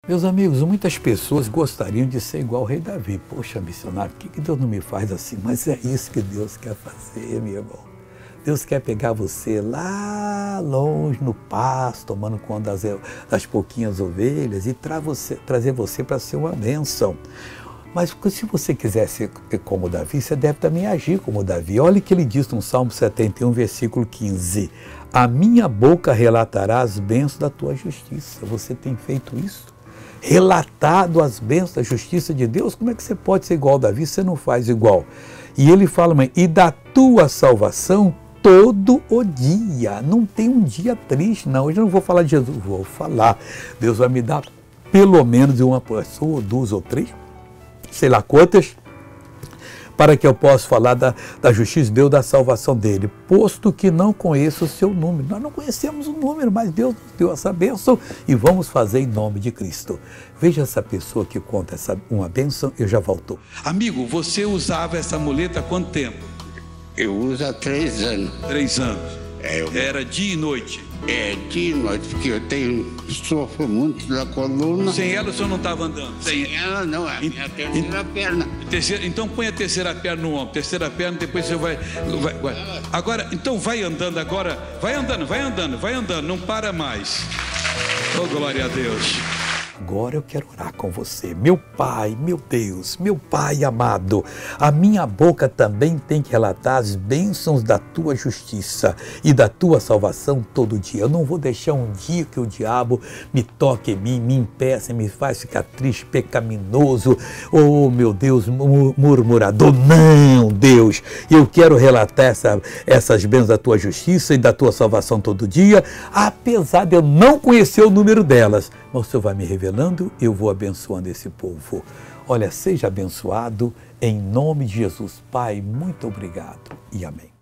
Meus amigos, muitas pessoas gostariam de ser igual ao rei Davi. Poxa, missionário, por que Deus não me faz assim? Mas é isso que Deus quer fazer, meu irmão. Deus quer pegar você lá longe no pasto, tomando conta das pouquinhas ovelhas e trazer você para ser uma bênção. Mas se você quiser ser como Davi, você deve também agir como Davi. Olha o que ele diz no Salmo 71, versículo 15. A minha boca relatará as bênçãos da tua justiça. Você tem feito isso? Relatado as bênçãos da justiça de Deus? Como é que você pode ser igual a Davi? Você não faz igual. E ele fala, mãe, e da tua salvação todo o dia. Não tem um dia triste, não. Hoje eu não vou falar de Jesus, vou falar. Deus vai me dar pelo menos uma pessoa, ou duas ou três, sei lá quantas, para que eu possa falar da justiça de Deus, da salvação dele, posto que não conheço o seu número. Nós não conhecemos o número, mas Deus nos deu essa bênção e vamos fazer em nome de Cristo. Veja essa pessoa que conta uma bênção, eu já volto. Amigo, você usava essa muleta há quanto tempo? Eu uso há 3 anos. 3 anos. Era dia e noite? É, dia e noite, porque sofro muito da coluna. Sem ela o senhor não estava andando? Sem ela não, é a minha terceira perna. Então põe a terceira perna no ombro, terceira perna, depois você vai. Agora, então vai andando agora, vai andando, não para mais. Oh, glória a Deus. Agora eu quero orar com você. Meu Pai, meu Deus, meu Pai amado, a minha boca também tem que relatar as bênçãos da tua justiça e da tua salvação todo dia. Eu não vou deixar um dia que o diabo me toque em mim, me impeça, me faz ficar triste, pecaminoso, oh meu Deus, murmurador. Não, Deus, eu quero relatar essas bênçãos da tua justiça e da tua salvação todo dia, apesar de eu não conhecer o número delas. Mas o Senhor vai me revelando, eu vou abençoando esse povo. Olha, seja abençoado em nome de Jesus. Pai, muito obrigado e amém.